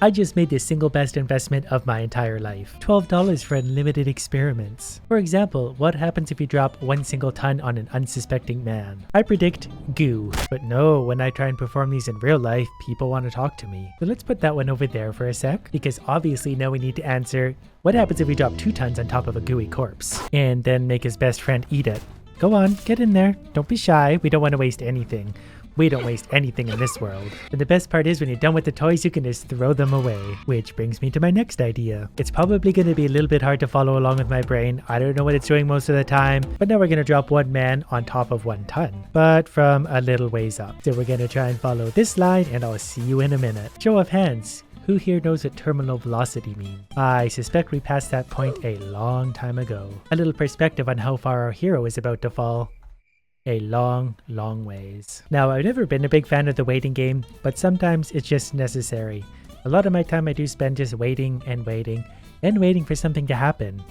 I just made the single best investment of my entire life. $12 for unlimited experiments. For example, what happens if you drop one single ton on an unsuspecting man? I predict goo. But no, when I try and perform these in real life, people want to talk to me. So let's put that one over there for a sec, because obviously now we need to answer, what happens if we drop 2 tons on top of a gooey corpse? And then make his best friend eat it. Go on, get in there. Don't be shy. We don't want to waste anything. We don't waste anything in this world. And the best part is when you're done with the toys, you can just throw them away. Which brings me to my next idea. It's probably going to be a little bit hard to follow along with my brain. I don't know what it's doing most of the time. But now we're going to drop 1 man on top of 1 ton. But from a little ways up. So we're going to try and follow this line, and I'll see you in a minute. Show of hands. Who here knows what terminal velocity means? I suspect we passed that point a long time ago. A little perspective on how far our hero is about to fall. A long, long ways. Now, I've never been a big fan of the waiting game, but sometimes it's just necessary. A lot of my time I do spend just waiting and waiting and waiting for something to happen.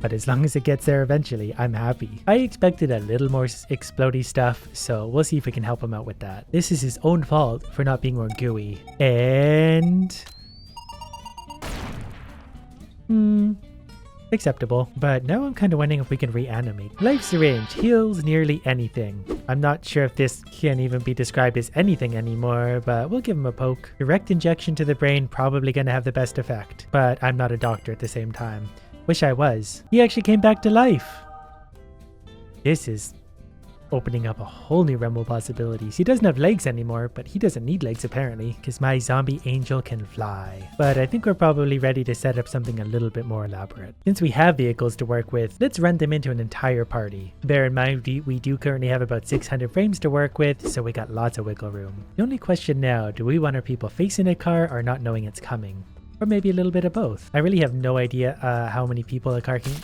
But as long as it gets there eventually, I'm happy. I expected a little more explodey stuff, so we'll see if we can help him out with that. This is his own fault for not being more gooey. And... acceptable. But now I'm kind of wondering if we can reanimate. Life syringe heals nearly anything. I'm not sure if this can even be described as anything anymore, but we'll give him a poke. Direct injection to the brain, probably gonna have the best effect. But I'm not a doctor at the same time. Wish I was. He actually came back to life. This is opening up a whole new realm of possibilities. He doesn't have legs anymore, but he doesn't need legs apparently, because my zombie angel can fly. But I think we're probably ready to set up something a little bit more elaborate. Since we have vehicles to work with, let's run them into an entire party. Bear in mind, we do currently have about 600 frames to work with, so we got lots of wiggle room. The only question now, do we want our people facing a car or not knowing it's coming? Or maybe a little bit of both. I really have no idea how many people a car can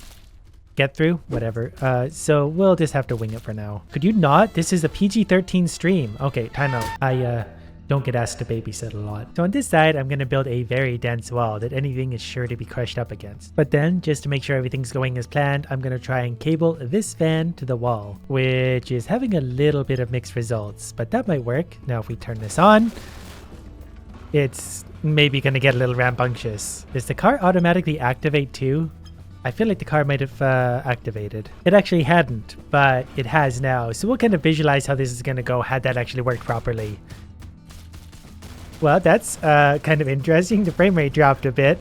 get through, whatever. So we'll just have to wing it for now. Could you not? This is a PG-13 stream. Okay, time out. I don't get asked to babysit a lot. So on this side, I'm going to build a very dense wall that anything is sure to be crushed up against. But then, just to make sure everything's going as planned, I'm going to try and cable this fan to the wall, which is having a little bit of mixed results, but that might work. Now if we turn this on, it's maybe going to get a little rambunctious. Does the car automatically activate too? I feel like the car might have activated. It actually hadn't, but it has now. So we'll kind of visualize how this is going to go had that actually worked properly. Well, that's kind of interesting. The frame rate dropped a bit.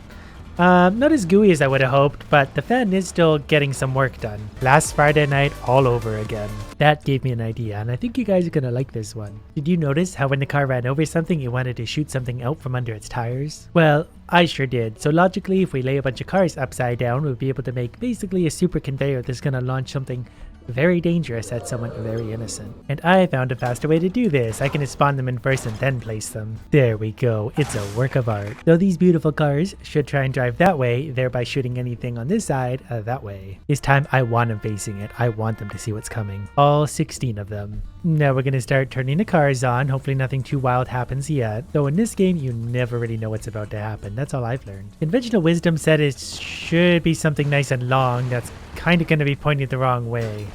Not as gooey as I would have hoped, but the fan is still getting some work done. Last Friday night all over again. That gave me an idea, and I think you guys are going to like this one. Did you notice how when the car ran over something, it wanted to shoot something out from under its tires? Well, I sure did. So logically, if we lay a bunch of cars upside down, we'll be able to make basically a super conveyor that's going to launch something very dangerous at someone very innocent. And I found a faster way to do this. I can just spawn them in first and then place them. There we go. It's a work of art. So these beautiful cars should try and drive that way, thereby shooting anything on this side that way. This time I want them facing it. I want them to see what's coming. All 16 of them. Now we're going to start turning the cars on. Hopefully nothing too wild happens yet. Though in this game, you never really know what's about to happen. That's all I've learned. Conventional wisdom said it should be something nice and long that's kind of going to be pointed the wrong way.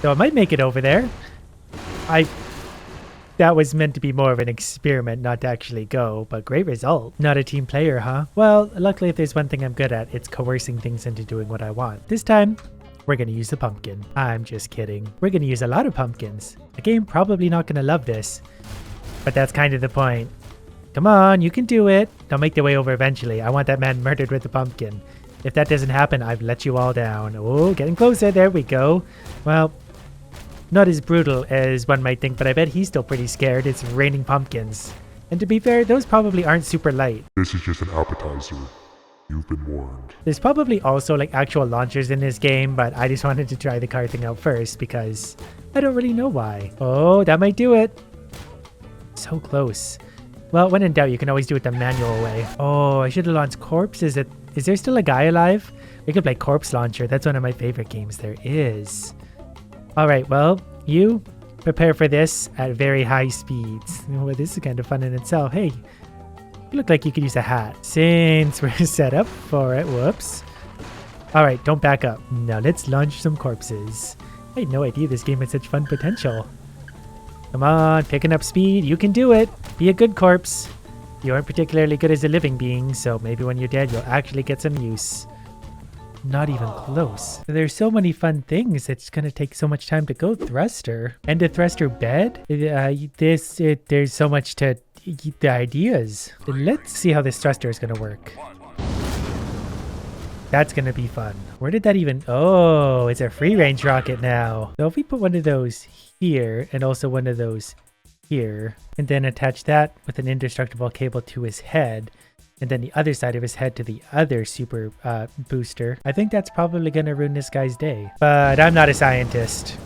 So I might make it over there. That was meant to be more of an experiment, not to actually go, but great result. Not a team player, huh? Well, luckily if there's one thing I'm good at, it's coercing things into doing what I want. This time, we're going to use the pumpkin. I'm just kidding. We're going to use a lot of pumpkins. The game probably not going to love this, but that's kind of the point. Come on, you can do it. They'll make their way over eventually. I want that man murdered with the pumpkin. If that doesn't happen, I've let you all down. Oh, getting closer. There we go. Well, not as brutal as one might think, but I bet he's still pretty scared. It's raining pumpkins. And to be fair, those probably aren't super light. This is just an appetizer. You've been warned. There's probably also like actual launchers in this game, but I just wanted to try the car thing out first because I don't really know why. Oh, that might do it. So close. Well, when in doubt, you can always do it the manual way. Oh, I should have launched corpses. Is there still a guy alive? We could play Corpse Launcher. That's one of my favorite games there is. Alright, well, you prepare for this at very high speeds. Well, this is kind of fun in itself. Hey, you look like you could use a hat. Since we're set up for it. Whoops. Alright, don't back up. Now let's launch some corpses. I had no idea this game had such fun potential. Come on, picking up speed. You can do it. Be a good corpse. You aren't particularly good as a living being, so maybe when you're dead, you'll actually get some use. Not even close. There's so many fun things. It's gonna take so much time to go. Thruster and a thruster bed. There's so much to the ideas. Let's see how this thruster is gonna work. That's gonna be fun. Where did that even? Oh, it's a free range rocket now. So if we put one of those here and also one of those here, and then attach that with an indestructible cable to his head, and then the other side of his head to the other super booster. I think that's probably going to ruin this guy's day. But I'm not a scientist.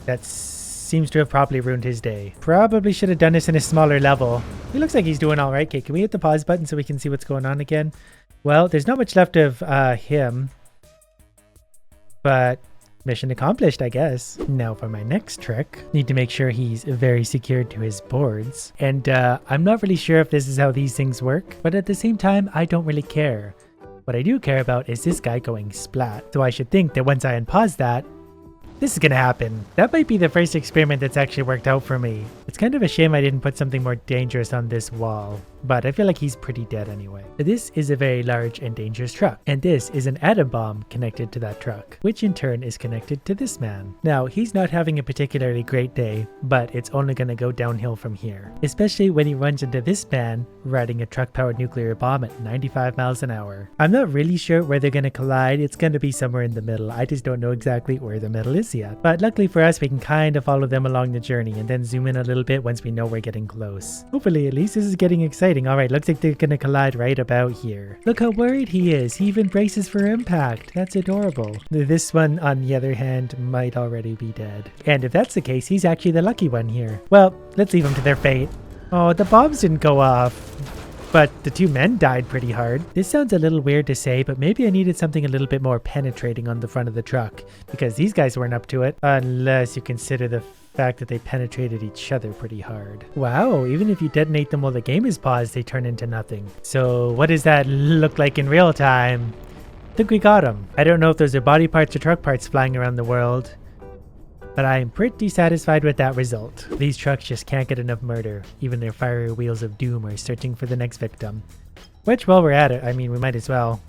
That seems to have probably ruined his day. Probably should have done this in a smaller level. He looks like he's doing all right. Okay, can we hit the pause button so we can see what's going on again? Well, there's not much left of him. But mission accomplished, I guess. Now for my next trick, need to make sure he's very secured to his boards. And I'm not really sure if this is how these things work, but at the same time, I don't really care. What I do care about is this guy going splat. So I should think that once I unpause that, this is gonna happen. That might be the first experiment that's actually worked out for me. It's kind of a shame I didn't put something more dangerous on this wall, but I feel like he's pretty dead anyway. This is a very large and dangerous truck, and this is an atom bomb connected to that truck, which in turn is connected to this man. Now, he's not having a particularly great day, but it's only gonna go downhill from here, especially when he runs into this man riding a truck-powered nuclear bomb at 95 miles an hour. I'm not really sure where they're gonna collide. It's gonna be somewhere in the middle. I just don't know exactly where the middle is yet. But luckily for us, we can kind of follow them along the journey and then zoom in a little bit once we know we're getting close. Hopefully, at least this is getting exciting. Alright, looks like they're gonna collide right about here. Look how worried he is. He even braces for impact. That's adorable. This one, on the other hand, might already be dead. And if that's the case, he's actually the lucky one here. Well, let's leave them to their fate. Oh, the bombs didn't go off. But the two men died pretty hard. This sounds a little weird to say, but maybe I needed something a little bit more penetrating on the front of the truck, because these guys weren't up to it, unless you consider the fact that they penetrated each other pretty hard. Wow, even if you detonate them while the game is paused, they turn into nothing. So what does that look like in real time? I think we got them. I don't know if those are body parts or truck parts flying around the world, but I am pretty satisfied with that result. These trucks just can't get enough murder. Even their fiery wheels of doom are searching for the next victim. Which, while we're at it, I mean, we might as well.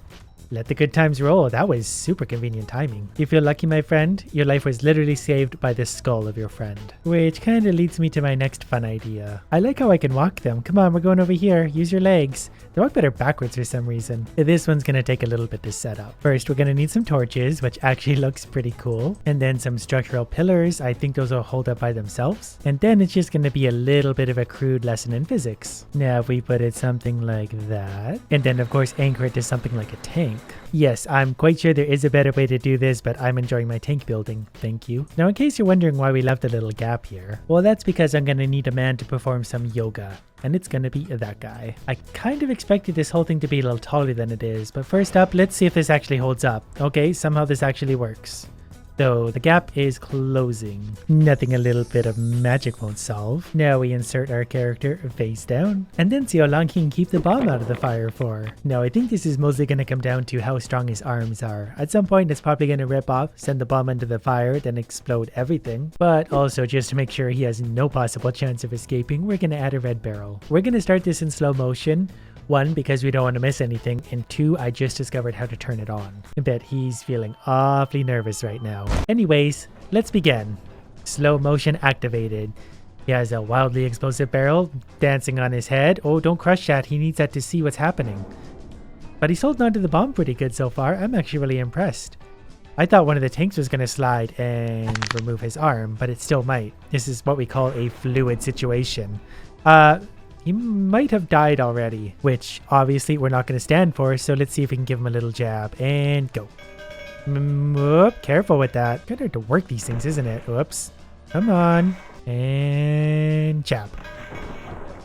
Let the good times roll. That was super convenient timing. You feel lucky, my friend? Your life was literally saved by the skull of your friend. Which kind of leads me to my next fun idea. I like how I can walk them. Come on, we're going over here. Use your legs. They walk better backwards for some reason. This one's gonna take a little bit to set up. First, we're gonna need some torches, which actually looks pretty cool. And then some structural pillars. I think those will hold up by themselves. And then it's just gonna be a little bit of a crude lesson in physics. Now, if we put it something like that, and then of course anchor it to something like a tank. Yes, I'm quite sure there is a better way to do this, but I'm enjoying my tank building. Thank you. Now, in case you're wondering why we left a little gap here, well, that's because I'm gonna need a man to perform some yoga. And it's gonna be that guy. I kind of expected this whole thing to be a little taller than it is, but first up, let's see if this actually holds up. Okay, somehow this actually works. So the gap is closing. Nothing a little bit of magic won't solve. Now we insert our character face down, and then see how long he can keep the bomb out of the fire for. Now I think this is mostly going to come down to how strong his arms are. At some point it's probably going to rip off, send the bomb into the fire, then explode everything. But also, just to make sure he has no possible chance of escaping, we're going to add a red barrel. We're going to start this in slow motion. One, because we don't want to miss anything, and two, I just discovered how to turn it on. I bet he's feeling awfully nervous right now. Anyways, let's begin. Slow motion activated. He has a wildly explosive barrel dancing on his head. Oh, don't crush that. He needs that to see what's happening. But he's holding onto the bomb pretty good so far. I'm actually really impressed. I thought one of the tanks was going to slide and remove his arm, but it still might. This is what we call a fluid situation. He might have died already, which obviously we're not going to stand for, so let's see if we can give him a little jab, and go. Whoop, careful with that. Kind of hard to work these things, isn't it? Whoops. Come on. And jab.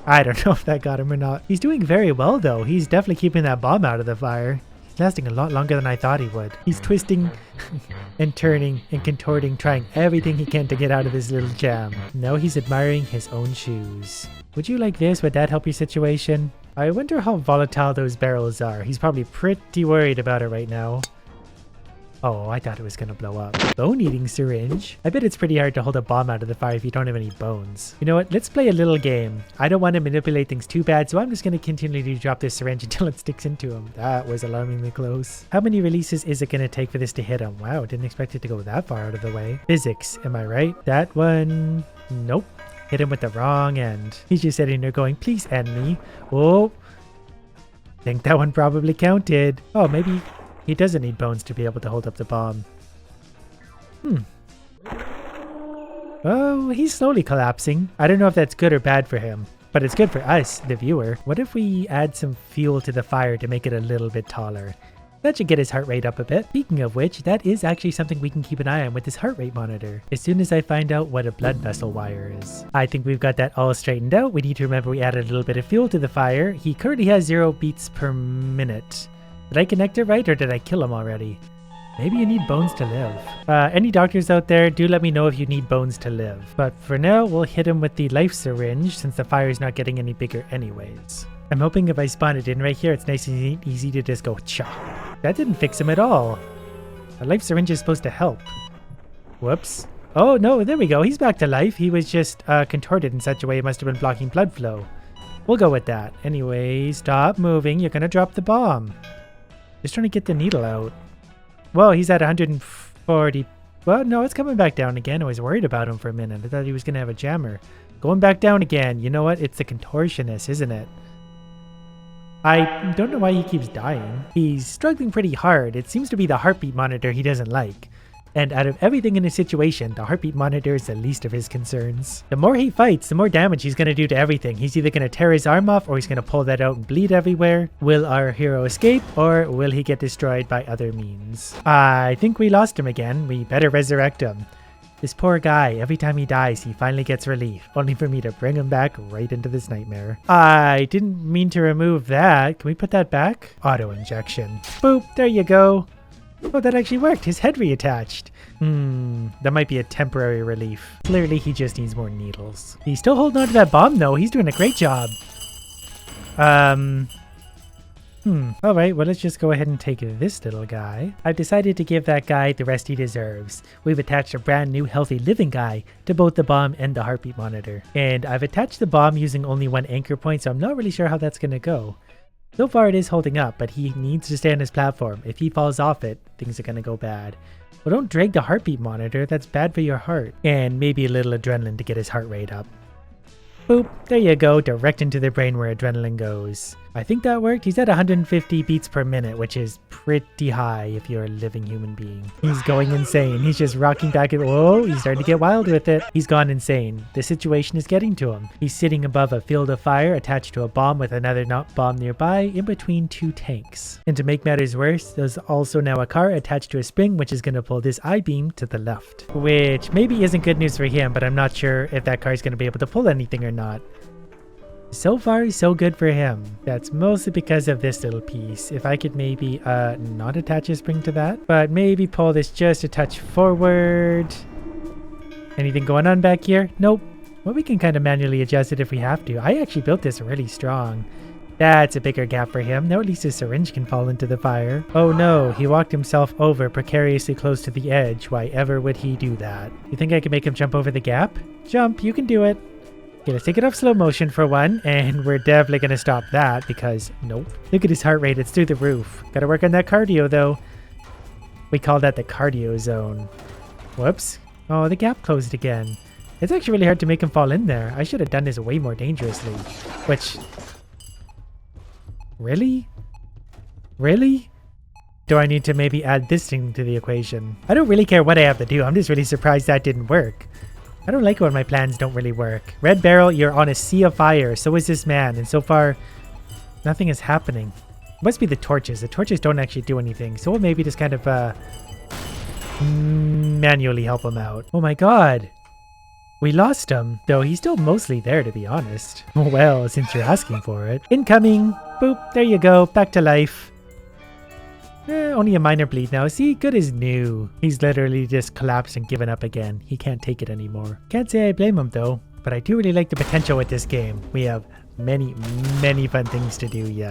I don't know if that got him or not. He's doing very well, though. He's definitely keeping that bomb out of the fire. He's lasting a lot longer than I thought he would. He's twisting and turning and contorting, trying everything he can to get out of this little jam. Now he's admiring his own shoes. Would you like this? Would that help your situation? I wonder how volatile those barrels are. He's probably pretty worried about it right now. Oh, I thought it was gonna blow up. Bone-eating syringe. I bet it's pretty hard to hold a bomb out of the fire if you don't have any bones. You know what? Let's play a little game. I don't want to manipulate things too bad, so I'm just gonna continually drop this syringe until it sticks into him. That was alarmingly close. How many releases is it gonna take for this to hit him? Wow, didn't expect it to go that far out of the way. Physics, am I right? That one... Nope. Hit him with the wrong end. He's just sitting there going, please end me. Oh. Think that one probably counted. Oh, maybe... He doesn't need bones to be able to hold up the bomb. Oh, he's slowly collapsing. I don't know if that's good or bad for him, but it's good for us, the viewer. What if we add some fuel to the fire to make it a little bit taller? That should get his heart rate up a bit. Speaking of which, that is actually something we can keep an eye on with this heart rate monitor. As soon as I find out what a blood vessel wire is. I think we've got that all straightened out. We need to remember we added a little bit of fuel to the fire. He currently has 0 beats per minute. Did I connect it right or did I kill him already? Maybe you need bones to live. Any doctors out there, do let me know if you need bones to live. But for now, we'll hit him with the life syringe since the fire's not getting any bigger anyways. I'm hoping if I spawn it in right here, it's nice and easy to just go chop. That didn't fix him at all. A life syringe is supposed to help. Whoops. Oh no, there we go. He's back to life. He was just contorted in such a way it must have been blocking blood flow. We'll go with that. Anyway, stop moving. You're gonna drop the bomb. Just trying to get the needle out. Well, he's at 140. Well, no, it's coming back down again. I was worried about him for a minute. I thought he was going to have a jammer. Going back down again. You know what? It's the contortionist, isn't it? I don't know why he keeps dying. He's struggling pretty hard. It seems to be the heartbeat monitor he doesn't like. And out of everything in his situation, the heartbeat monitor is the least of his concerns. The more he fights, the more damage he's going to do to everything. He's either going to tear his arm off or he's going to pull that out and bleed everywhere. Will our hero escape or will he get destroyed by other means? I think we lost him again. We better resurrect him. This poor guy, every time he dies, he finally gets relief, only for me to bring him back right into this nightmare. I didn't mean to remove that. Can we put that back? Auto injection. Boop, there you go. Oh, that actually worked. His head reattached. That might be a temporary relief. Clearly, he just needs more needles. He's still holding on to that bomb, though. He's doing a great job. Alright, well, let's just go ahead and take this little guy. I've decided to give that guy the rest he deserves. We've attached a brand new healthy living guy to both the bomb and the heartbeat monitor. And I've attached the bomb using only one anchor point, so I'm not really sure how that's going to go. So far it is holding up, but he needs to stay on his platform. If he falls off it, things are going to go bad. Well, don't drag the heartbeat monitor, that's bad for your heart. And maybe a little adrenaline to get his heart rate up. Boop, there you go, direct into the brain where adrenaline goes. I think that worked. He's at 150 beats per minute, which is pretty high if you're a living human being. He's going insane. He's just rocking back and whoa, he's starting to get wild with it. He's gone insane. The situation is getting to him. He's sitting above a field of fire attached to a bomb with another bomb nearby in between 2 tanks. And to make matters worse, there's also now a car attached to a spring which is going to pull this I-beam to the left. Which maybe isn't good news for him, but I'm not sure if that car is going to be able to pull anything or not. So far, so good for him. That's mostly because of this little piece. If I could maybe not attach a spring to that, but maybe pull this just a touch forward. Anything going on back here? Nope. Well, we can kind of manually adjust it if we have to. I actually built this really strong. That's a bigger gap for him. Now at least his syringe can fall into the fire. Oh no, he walked himself over precariously close to the edge. Why ever would he do that? You think I can make him jump over the gap? Jump, you can do it. Okay, let's take it off slow motion for one, and we're definitely going to stop that because, nope. Look at his heart rate, it's through the roof. Gotta work on that cardio though. We call that the cardio zone. Whoops. Oh, the gap closed again. It's actually really hard to make him fall in there. I should have done this way more dangerously. Which... Really? Really? Do I need to maybe add this thing to the equation? I don't really care what I have to do. I'm just really surprised that didn't work. I don't like when my plans don't really work. Red Barrel, you're on a sea of fire. So is this man. And so far, nothing is happening. It must be the torches. The torches don't actually do anything. So we'll maybe just kind of manually help him out. Oh my god. We lost him. Though he's still mostly there, to be honest. Well, since you're asking for it. Incoming. Boop. There you go. Back to life. Only a minor bleed now. See, good as new. He's literally just collapsed and given up again. He can't take it anymore. Can't say I blame him though, but I do really like the potential with this game. We have many, many fun things to do yet.